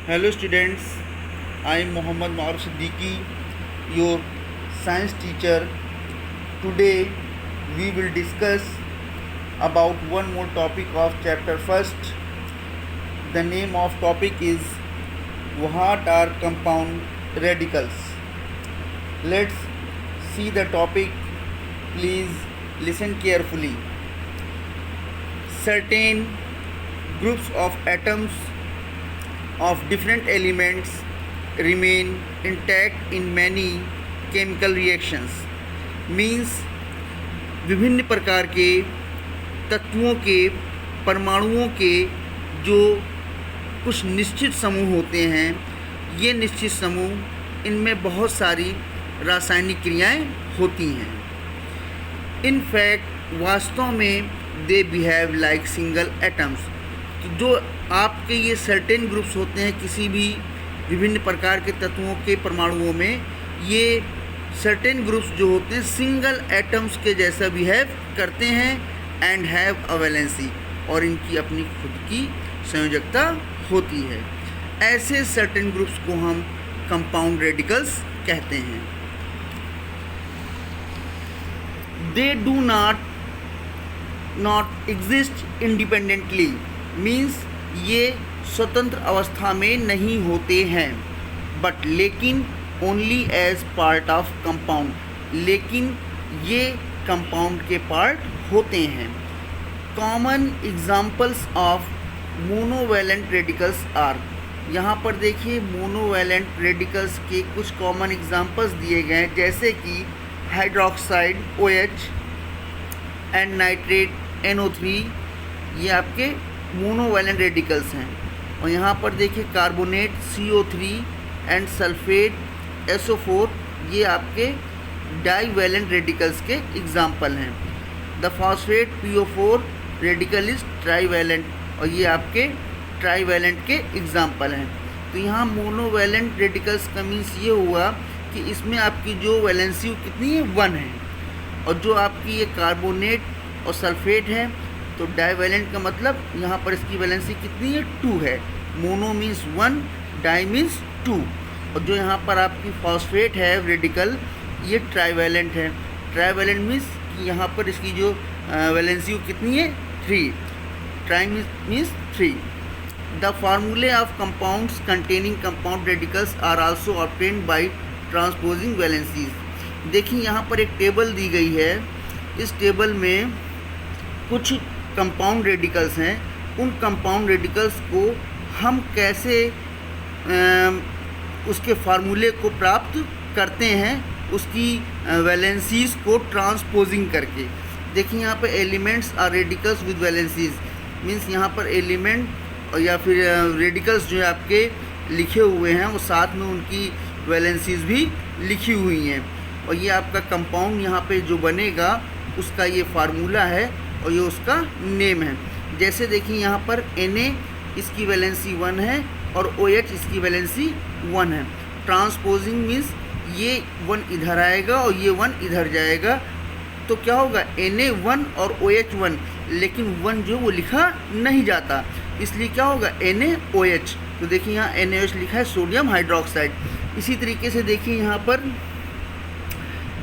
Hello students, I am Mohammad Maruf Siddiqui, your science teacher. Today we will discuss about one more topic of chapter first. The name of topic is what are compound radicals. Let's see the topic. Please listen carefully. Certain groups of atoms of different elements remain intact in many chemical reactions. Means विभिन्न प्रकार के तत्वों के परमाणुओं के जो कुछ निश्चित समूह होते हैं, ये निश्चित समूह इनमें बहुत सारी रासायनिक क्रियाएं होती हैं. इन फैक्ट वास्तव में they behave like single atoms. तो जो आपके ये सर्टेन ग्रुप्स होते हैं किसी भी विभिन्न प्रकार के तत्वों के परमाणुओं में, ये सर्टेन ग्रुप्स जो होते हैं सिंगल एटम्स के जैसा बिहेव करते हैं एंड हैव अ वैलेंसी, और इनकी अपनी खुद की संयोजकता होती है. ऐसे सर्टेन ग्रुप्स को हम कंपाउंड रेडिकल्स कहते हैं. They do not exist independently. Means ये स्वतंत्र अवस्था में नहीं होते हैं, बट लेकिन only as part of compound. लेकिन ये कंपाउंड के पार्ट होते हैं. Common examples of monovalent radicals are. यहाँ पर देखिए मोनोवैलेंट रेडिकल्स के कुछ कॉमन एग्जाम्पल्स दिए गए हैं, जैसे कि hydroxide OH and nitrate NO3. ये आपके मोनोवैलेंट रेडिकल्स हैं. और यहाँ पर देखिए carbonate CO3 and sulphate SO4, ये आपके डाईवैलेंट रेडिकल्स के एग्जाम्पल हैं. The phosphate PO4 radical is trivalent, और ये आपके ट्राईवैलेंट के एग्जाम्पल हैं. तो यहाँ मोनोवैलेंट रेडिकल्स का मीन्स ये हुआ कि इसमें आपकी जो वैलेंसी कितनी है 1 है, और जो आपकी ये कार्बोनेट और सल्फेट है तो डाईवैलेंट का मतलब यहाँ पर इसकी वैलेंसी कितनी है 2 है. Mono means 1, di means 2. और जो यहाँ पर आपकी फॉस्फेट है रेडिकल, ये ट्राईवैलेंट है. ट्राईवैलेंट मीन्स कि यहाँ पर इसकी जो वैलेंसी कितनी है 3. Tri means 3. The formulae of compounds containing compound radicals are also obtained by transposing valencies. देखिए यहाँ पर एक टेबल दी गई है. इस टेबल में कुछ कंपाउंड रेडिकल्स हैं. उन कंपाउंड रेडिकल्स को हम कैसे उसके फार्मूले को प्राप्त करते हैं, उसकी वैलेंसीज को ट्रांसपोजिंग करके. देखिए यहाँ पर elements are radicals with valencies. Means यहाँ पर एलिमेंट और या फिर रेडिकल्स जो है आपके लिखे हुए हैं, वो साथ में उनकी वैलेंसीज भी लिखी हुई हैं. और ये आपका कंपाउंड यहाँ पे जो बनेगा उसका ये फार्मूला है और ये उसका नेम है. जैसे देखिए यहाँ पर Na इसकी वैलेंसी 1 है और OH इसकी वैलेंसी 1 है. ट्रांसपोजिंग मीन्स ये 1 इधर आएगा और ये 1 इधर जाएगा, तो क्या होगा Na 1 और OH 1, लेकिन 1 जो वो लिखा नहीं जाता, इसलिए क्या होगा NaOH. तो देखिए यहाँ NaOH लिखा है, सोडियम हाइड्रोक्साइड. इसी तरीके से देखिए यहाँ पर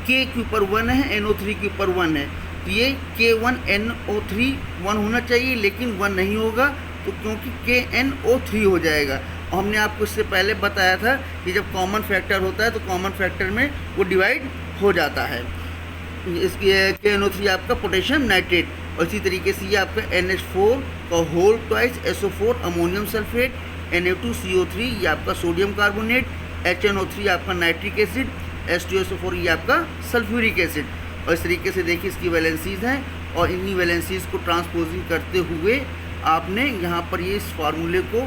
K के ऊपर 1 है, NO3 के ऊपर 1 है, तो ये K1NO3 1 होना चाहिए, लेकिन 1 नहीं होगा, तो क्योंकि KNO3 हो जाएगा. और हमने आपको इससे पहले बताया था कि जब कॉमन फैक्टर होता है तो कॉमन फैक्टर में वो डिवाइड हो जाता है. इसकी KNO3 आपका पोटेशियम नाइट्रेट. और इसी तरीके से ये आपका NH4 का whole twice SO4 ammonium sulphate, Na2CO3 ये आपका सोडियम कार्बोनेट, HNO3 आपका नाइट्रिक एसिड, H2SO4 ये आपका सल्फ्यूरिक एसिड. और इस तरीके से देखिए इसकी वैलेंसीज हैं, और इन्हीं वैलेंसीज को ट्रांसपोजिंग करते हुए आपने यहाँ पर ये इस फार्मूले को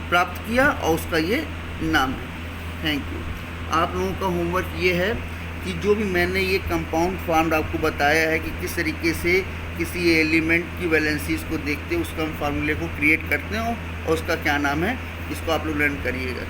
प्राप्त किया और उसका ये नाम है. Thank you. आप लोगों का होमवर्क ये है कि जो भी मैंने ये कंपाउंड फॉर्म्ड आपको बताया है कि किस तरीके से किसी एलिमेंट की वैलेंसीज को देखते उसका हम फार्मूले को क्रिएट करते हो और उसका क्या नाम है, इसको आप लोग लर्न करिएगा.